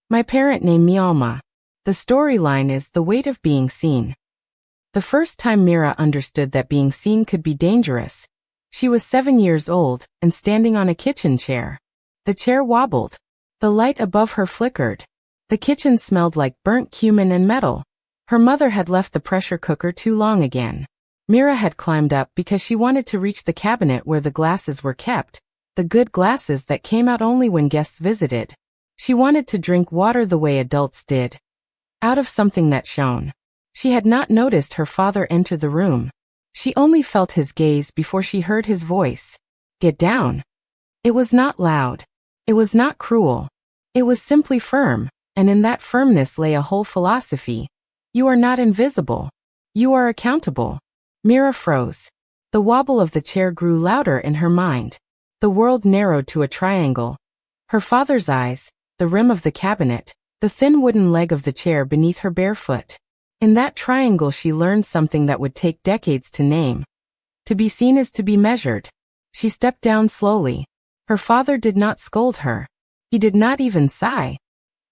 My parent named me Alma. The storyline is the weight of being seen. The first time Mira understood that being seen could be dangerous, she was 7 years old and standing on a kitchen chair. The chair wobbled. The light above her flickered. The kitchen smelled like burnt cumin and metal. Her mother had left the pressure cooker too long again. Mira had climbed up because she wanted to reach the cabinet where the glasses were kept, the good glasses that came out only when guests visited. She wanted to drink water the way adults did, out of something that shone. She had not noticed her father enter the room. She only felt his gaze before she heard his voice. Get down. It was not loud. It was not cruel. It was simply firm, and in that firmness lay a whole philosophy. You are not invisible. You are accountable. Mira froze. The wobble of the chair grew louder in her mind. The world narrowed to a triangle. Her father's eyes, the rim of the cabinet, the thin wooden leg of the chair beneath her bare foot. In that triangle she learned something that would take decades to name. To be seen is to be measured. She stepped down slowly. Her father did not scold her. He did not even sigh.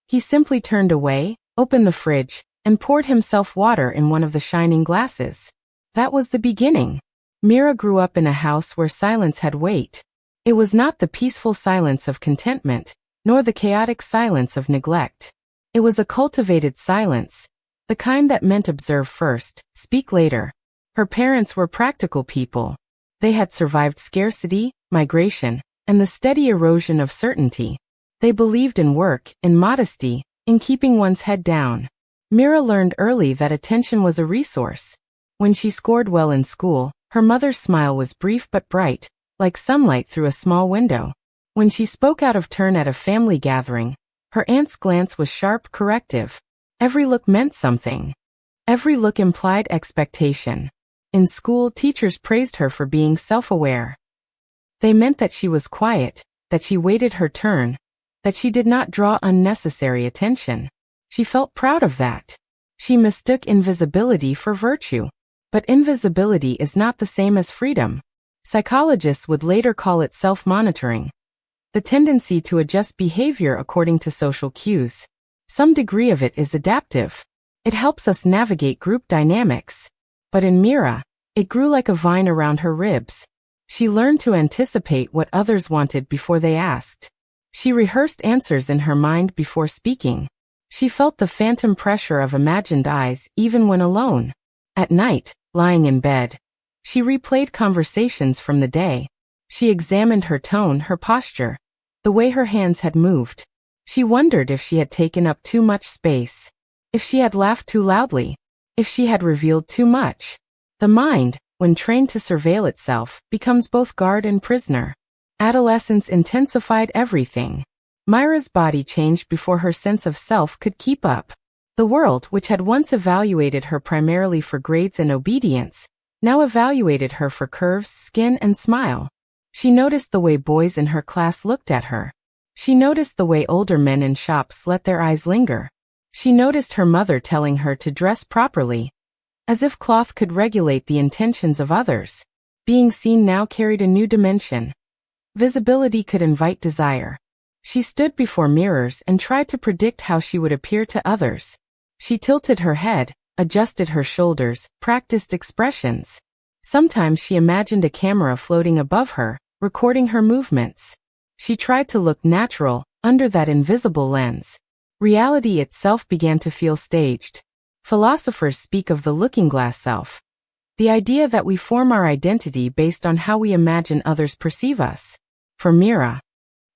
He simply turned away, opened the fridge, and poured himself water in one of the shining glasses. That was the beginning. Mira grew up in a house where silence had weight. It was not the peaceful silence of contentment, nor the chaotic silence of neglect. It was a cultivated silence, the kind that meant observe first, speak later. Her parents were practical people. They had survived scarcity, migration, and the steady erosion of certainty. They believed in work, in modesty, in keeping one's head down. Mira learned early that attention was a resource. When she scored well in school, her mother's smile was brief but bright, like sunlight through a small window. When she spoke out of turn at a family gathering, her aunt's glance was sharp, corrective. Every look meant something. Every look implied expectation. In school, teachers praised her for being self-aware. They meant that she was quiet, that she waited her turn, that she did not draw unnecessary attention. She felt proud of that. She mistook invisibility for virtue. But invisibility is not the same as freedom. Psychologists would later call it self-monitoring. The tendency to adjust behavior according to social cues. Some degree of it is adaptive. It helps us navigate group dynamics. But in Mira, it grew like a vine around her ribs. She learned to anticipate what others wanted before they asked. She rehearsed answers in her mind before speaking. She felt the phantom pressure of imagined eyes even when alone. At night, lying in bed, she replayed conversations from the day. She examined her tone, her posture, the way her hands had moved. She wondered if she had taken up too much space, if she had laughed too loudly, if she had revealed too much. The mind, when trained to surveil itself, becomes both guard and prisoner. Adolescence intensified everything. Mira's body changed before her sense of self could keep up. The world, which had once evaluated her primarily for grades and obedience, now evaluated her for curves, skin, and smile. She noticed the way boys in her class looked at her. She noticed the way older men in shops let their eyes linger. She noticed her mother telling her to dress properly, as if cloth could regulate the intentions of others. Being seen now carried a new dimension. Visibility could invite desire. She stood before mirrors and tried to predict how she would appear to others. She tilted her head, adjusted her shoulders, practiced expressions. Sometimes she imagined a camera floating above her, recording her movements. She tried to look natural, under that invisible lens. Reality itself began to feel staged. Philosophers speak of the looking-glass self. The idea that we form our identity based on how we imagine others perceive us. For Mira,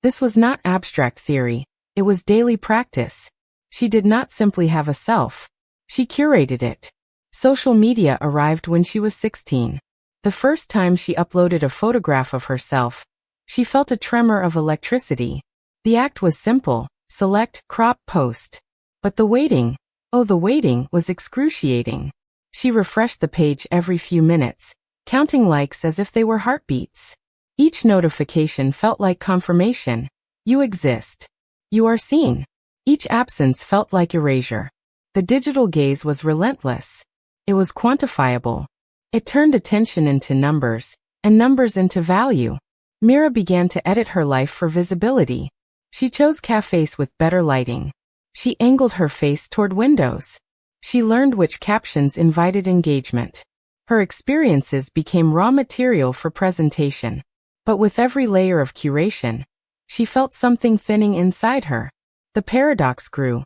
this was not abstract theory, it was daily practice. She did not simply have a self. She curated it. Social media arrived when she was 16. The first time she uploaded a photograph of herself, she felt a tremor of electricity. The act was simple: select, crop, post. But the waiting, was excruciating. She refreshed the page every few minutes, counting likes as if they were heartbeats. Each notification felt like confirmation. You exist. You are seen. Each absence felt like erasure. The digital gaze was relentless. It was quantifiable. It turned attention into numbers, and numbers into value. Mira began to edit her life for visibility. She chose cafes with better lighting. She angled her face toward windows. She learned which captions invited engagement. Her experiences became raw material for presentation. But with every layer of curation, she felt something thinning inside her. The paradox grew.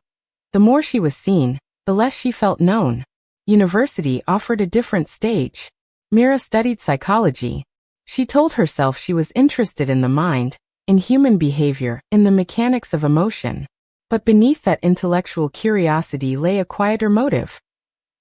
The more she was seen, the less she felt known. University offered a different stage. Mira studied psychology. She told herself she was interested in the mind, in human behavior, in the mechanics of emotion. But beneath that intellectual curiosity lay a quieter motive.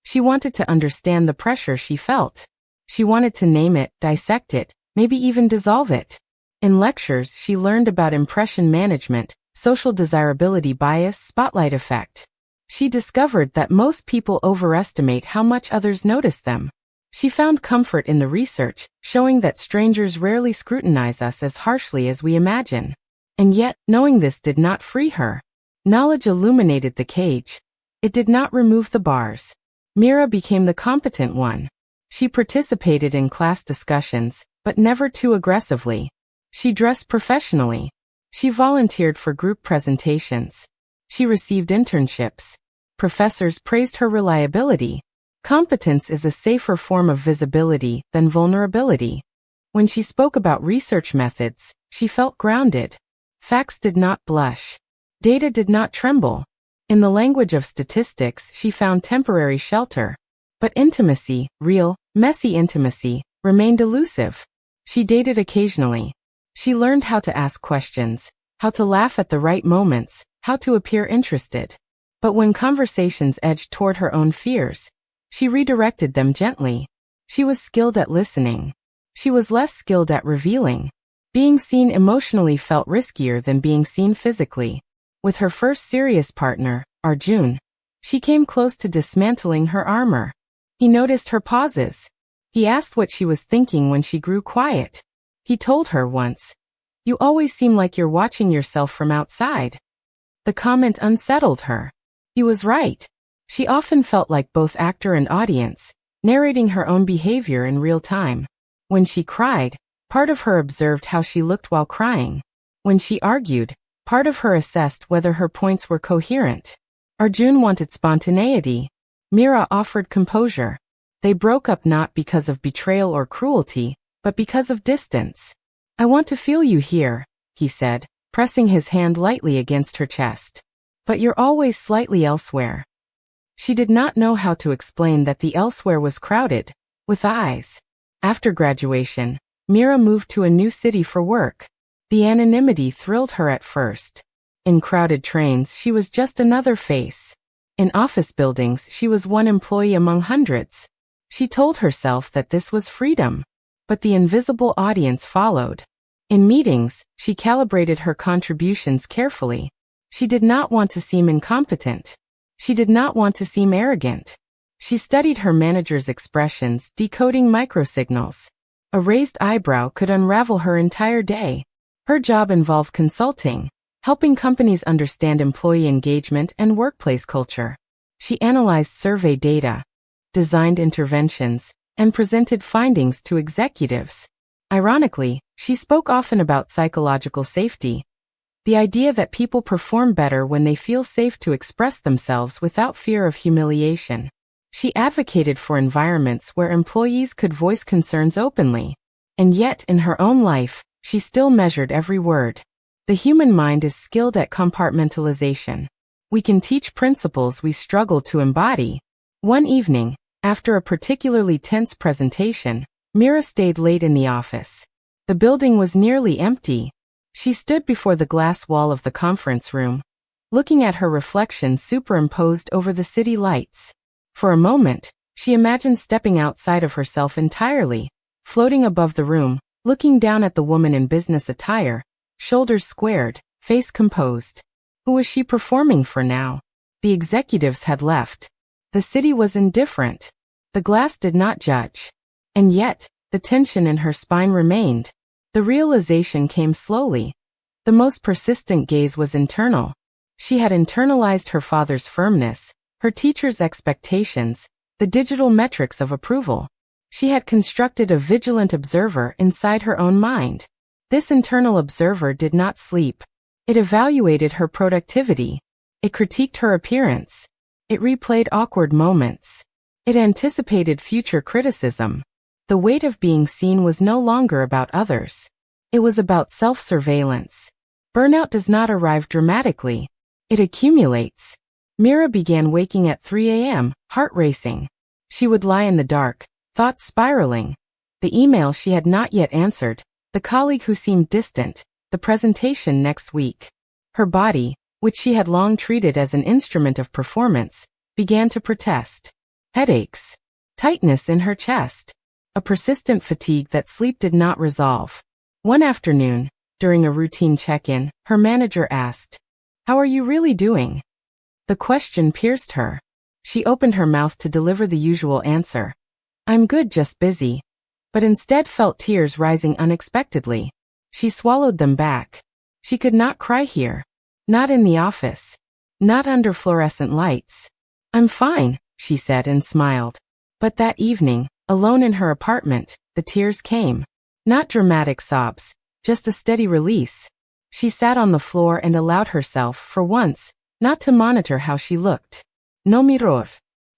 She wanted to understand the pressure she felt. She wanted to name it, dissect it, maybe even dissolve it. In lectures, she learned about impression management, social desirability bias, spotlight effect. She discovered that most people overestimate how much others notice them. She found comfort in the research, showing that strangers rarely scrutinize us as harshly as we imagine. And yet, knowing this did not free her. Knowledge illuminated the cage. It did not remove the bars. Mira became the competent one. She participated in class discussions, but never too aggressively. She dressed professionally. She volunteered for group presentations. She received internships. Professors praised her reliability. Competence is a safer form of visibility than vulnerability. When she spoke about research methods, she felt grounded. Facts did not blush. Data did not tremble. In the language of statistics, she found temporary shelter. But intimacy, real, messy intimacy, remained elusive. She dated occasionally. She learned how to ask questions, how to laugh at the right moments, how to appear interested. But when conversations edged toward her own fears, she redirected them gently. She was skilled at listening. She was less skilled at revealing. Being seen emotionally felt riskier than being seen physically. With her first serious partner, Arjun, she came close to dismantling her armor. He noticed her pauses. He asked what she was thinking when she grew quiet. He told her once, "You always seem like you're watching yourself from outside." The comment unsettled her. He was right. She often felt like both actor and audience, narrating her own behavior in real time. When she cried, part of her observed how she looked while crying. When she argued, part of her assessed whether her points were coherent. Arjun wanted spontaneity. Mira offered composure. They broke up not because of betrayal or cruelty, but because of distance. "I want to feel you here," he said, pressing his hand lightly against her chest. "But you're always slightly elsewhere." She did not know how to explain that the elsewhere was crowded, with eyes. After graduation, Mira moved to a new city for work. The anonymity thrilled her at first. In crowded trains, she was just another face. In office buildings, she was one employee among hundreds. She told herself that this was freedom. But the invisible audience followed. In meetings, she calibrated her contributions carefully. She did not want to seem incompetent. She did not want to seem arrogant. She studied her manager's expressions, decoding microsignals. A raised eyebrow could unravel her entire day. Her job involved consulting, helping companies understand employee engagement and workplace culture. She analyzed survey data, designed interventions, and presented findings to executives. Ironically, she spoke often about psychological safety, the idea that people perform better when they feel safe to express themselves without fear of humiliation. She advocated for environments where employees could voice concerns openly. And yet, in her own life, she still measured every word. The human mind is skilled at compartmentalization. We can teach principles we struggle to embody. One evening, after a particularly tense presentation, Mira stayed late in the office. The building was nearly empty. She stood before the glass wall of the conference room, looking at her reflection superimposed over the city lights. For a moment, she imagined stepping outside of herself entirely, floating above the room, looking down at the woman in business attire, shoulders squared, face composed. Who was she performing for now? The executives had left. The city was indifferent. The glass did not judge. And yet, the tension in her spine remained. The realization came slowly. The most persistent gaze was internal. She had internalized her father's firmness, her teacher's expectations, the digital metrics of approval. She had constructed a vigilant observer inside her own mind. This internal observer did not sleep. It evaluated her productivity. It critiqued her appearance. It replayed awkward moments. It anticipated future criticism. The weight of being seen was no longer about others. It was about self-surveillance. Burnout does not arrive dramatically. It accumulates. Mira began waking at 3 a.m., heart racing. She would lie in the dark, thoughts spiraling. The email she had not yet answered, the colleague who seemed distant, the presentation next week. Her body, which she had long treated as an instrument of performance, began to protest. Headaches. Tightness in her chest. A persistent fatigue that sleep did not resolve. One afternoon, during a routine check-in, her manager asked, "How are you really doing?" The question pierced her. She opened her mouth to deliver the usual answer. "I'm good, just busy," but instead felt tears rising unexpectedly. She swallowed them back. She could not cry here. Not in the office. Not under fluorescent lights. "I'm fine," she said and smiled. But that evening, alone in her apartment, the tears came. Not dramatic sobs, just a steady release. She sat on the floor and allowed herself, for once, not to monitor how she looked. No mirror.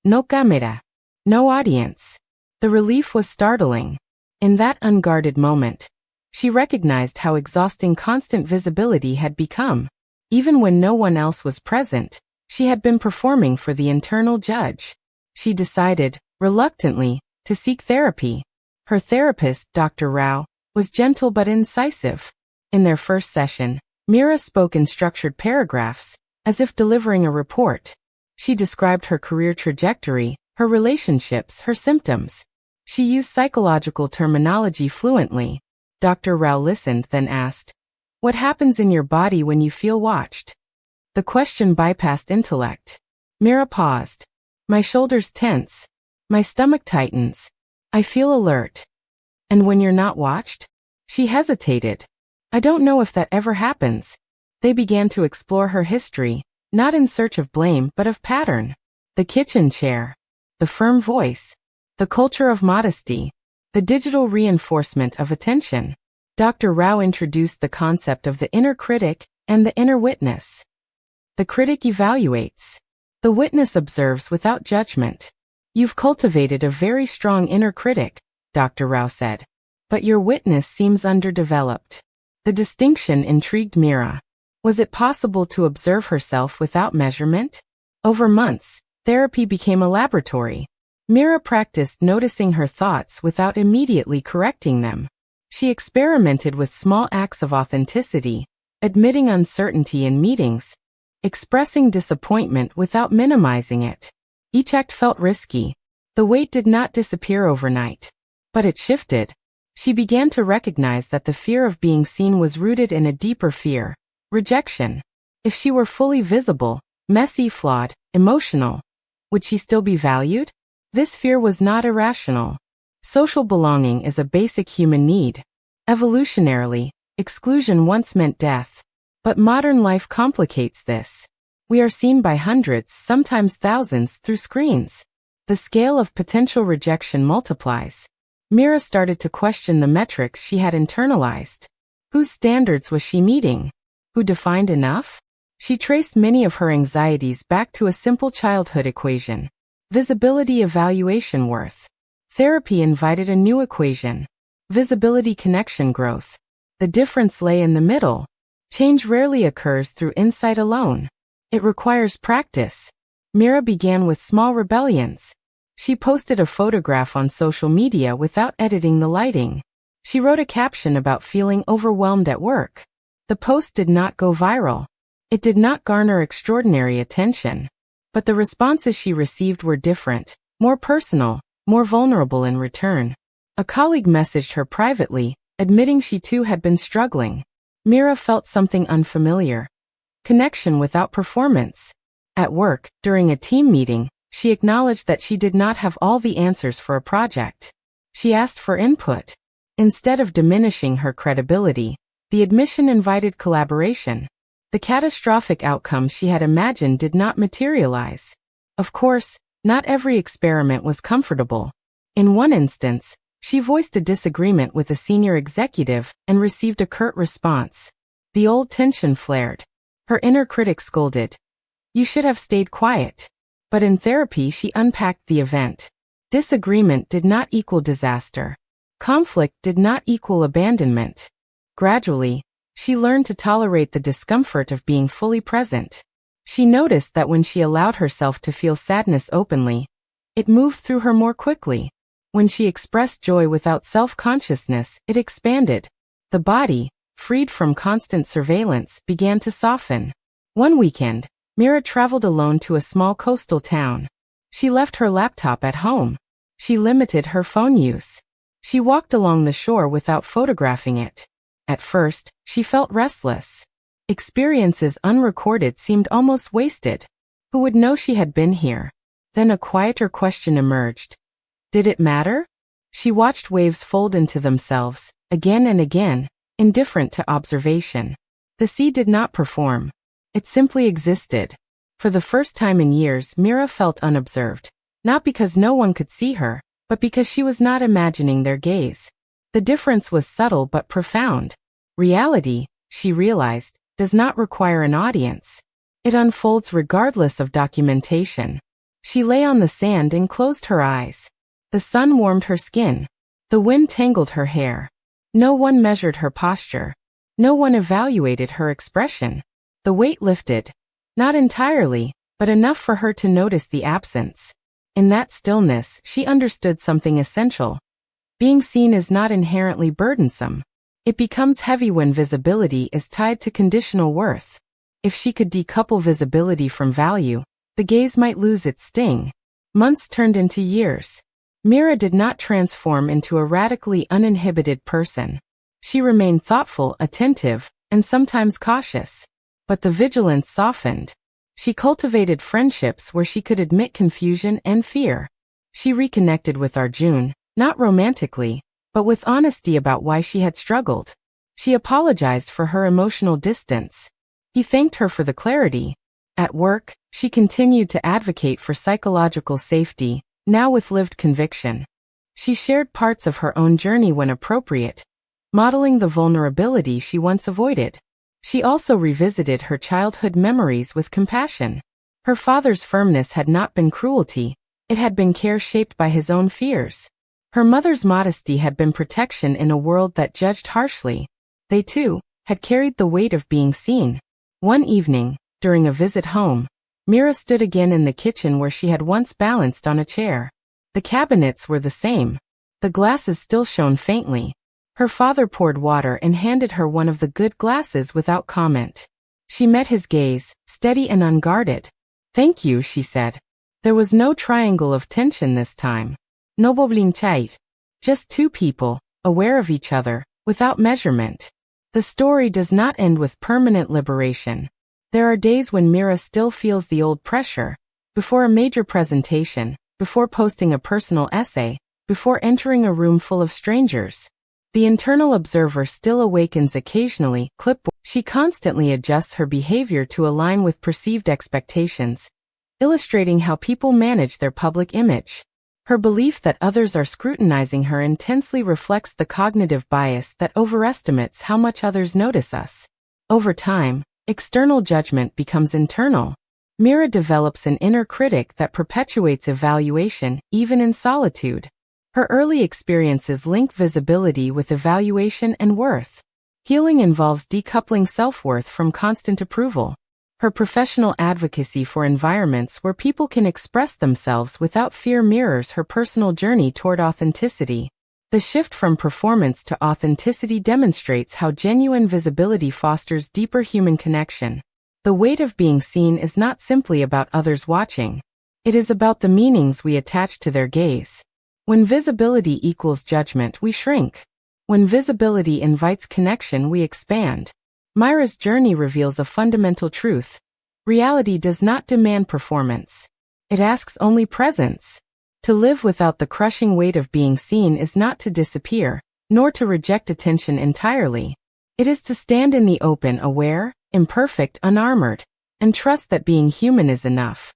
No camera. No audience. The relief was startling. In that unguarded moment, she recognized how exhausting constant visibility had become. Even when no one else was present, she had been performing for the internal judge. She decided, reluctantly, to seek therapy. Her therapist, Dr. Rao, was gentle but incisive. In their first session, Mira spoke in structured paragraphs, as if delivering a report. She described her career trajectory, her relationships, her symptoms. She used psychological terminology fluently. Dr. Rao listened, then asked, "What happens in your body when you feel watched?" The question bypassed intellect. Mira paused. "My shoulders tense. My stomach tightens. I feel alert." "And when you're not watched?" She hesitated. "I don't know if that ever happens." They began to explore her history, not in search of blame but of pattern. The kitchen chair. The firm voice. The culture of modesty. The digital reinforcement of attention. Dr. Rao introduced the concept of the inner critic and the inner witness. The critic evaluates. The witness observes without judgment. "You've cultivated a very strong inner critic," Dr. Rao said. "But your witness seems underdeveloped." The distinction intrigued Mira. Was it possible to observe herself without measurement? Over months, therapy became a laboratory. Mira practiced noticing her thoughts without immediately correcting them. She experimented with small acts of authenticity, admitting uncertainty in meetings, expressing disappointment without minimizing it. Each act felt risky. The weight did not disappear overnight. But it shifted. She began to recognize that the fear of being seen was rooted in a deeper fear: rejection. If she were fully visible, messy, flawed, emotional, would she still be valued? This fear was not irrational. Social belonging is a basic human need. Evolutionarily, exclusion once meant death. But modern life complicates this. We are seen by hundreds, sometimes thousands, through screens. The scale of potential rejection multiplies. Mira started to question the metrics she had internalized. Whose standards was she meeting? Who defined enough? She traced many of her anxieties back to a simple childhood equation. Visibility, evaluation, worth. Therapy invited a new equation. Visibility, connection, growth. The difference lay in the middle. Change rarely occurs through insight alone. It requires practice. Mira began with small rebellions. She posted a photograph on social media without editing the lighting. She wrote a caption about feeling overwhelmed at work. The post did not go viral. It did not garner extraordinary attention. But the responses she received were different, more personal, more vulnerable in return. A colleague messaged her privately, admitting she too had been struggling. Mira felt something unfamiliar. Connection without performance. At work, during a team meeting, she acknowledged that she did not have all the answers for a project. She asked for input. Instead of diminishing her credibility, the admission invited collaboration. The catastrophic outcome she had imagined did not materialize. Of course, not every experiment was comfortable. In one instance, she voiced a disagreement with a senior executive and received a curt response. The old tension flared. Her inner critic scolded. You should have stayed quiet. But in therapy she unpacked the event. Disagreement did not equal disaster. Conflict did not equal abandonment. Gradually, she learned to tolerate the discomfort of being fully present. She noticed that when she allowed herself to feel sadness openly, it moved through her more quickly. When she expressed joy without self-consciousness, it expanded. The body, freed from constant surveillance, began to soften. One weekend, Mira traveled alone to a small coastal town. She left her laptop at home. She limited her phone use. She walked along the shore without photographing it. At first, she felt restless. Experiences unrecorded seemed almost wasted. Who would know she had been here? Then a quieter question emerged. Did it matter? She watched waves fold into themselves, again and again, indifferent to observation. The sea did not perform. It simply existed. For the first time in years, Mira felt unobserved, not because no one could see her, but because she was not imagining their gaze. The difference was subtle but profound. Reality, she realized, does not require an audience. It unfolds regardless of documentation. She lay on the sand and closed her eyes. The sun warmed her skin. The wind tangled her hair. No one measured her posture. No one evaluated her expression. The weight lifted. Not entirely, but enough for her to notice the absence. In that stillness, she understood something essential. Being seen is not inherently burdensome. It becomes heavy when visibility is tied to conditional worth. If she could decouple visibility from value, the gaze might lose its sting. Months turned into years. Mira did not transform into a radically uninhibited person. She remained thoughtful, attentive, and sometimes cautious. But the vigilance softened. She cultivated friendships where she could admit confusion and fear. She reconnected with Arjun, not romantically, but with honesty about why she had struggled. She apologized for her emotional distance. He thanked her for the clarity. At work, she continued to advocate for psychological safety, now with lived conviction. She shared parts of her own journey when appropriate, modeling the vulnerability she once avoided. She also revisited her childhood memories with compassion. Her father's firmness had not been cruelty, it had been care shaped by his own fears. Her mother's modesty had been protection in a world that judged harshly. They, too, had carried the weight of being seen. One evening, during a visit home, Mira stood again in the kitchen where she had once balanced on a chair. The cabinets were the same. The glasses still shone faintly. Her father poured water and handed her one of the good glasses without comment. She met his gaze, steady and unguarded. "Thank you," she said. There was no triangle of tension this time. No boblincheit. Just two people, aware of each other, without measurement. The story does not end with permanent liberation. There are days when Mira still feels the old pressure. Before a major presentation, before posting a personal essay, before entering a room full of strangers. The internal observer still awakens occasionally. Clipboard. She constantly adjusts her behavior to align with perceived expectations, illustrating how people manage their public image. Her belief that others are scrutinizing her intensely reflects the cognitive bias that overestimates how much others notice us. Over time, external judgment becomes internal. Mira develops an inner critic that perpetuates evaluation, even in solitude. Her early experiences link visibility with evaluation and worth. Healing involves decoupling self-worth from constant approval. Her professional advocacy for environments where people can express themselves without fear mirrors her personal journey toward authenticity. The shift from performance to authenticity demonstrates how genuine visibility fosters deeper human connection. The weight of being seen is not simply about others watching. It is about the meanings we attach to their gaze. When visibility equals judgment, we shrink. When visibility invites connection, we expand. Mira's journey reveals a fundamental truth. Reality does not demand performance. It asks only presence. To live without the crushing weight of being seen is not to disappear, nor to reject attention entirely. It is to stand in the open, aware, imperfect, unarmored, and trust that being human is enough.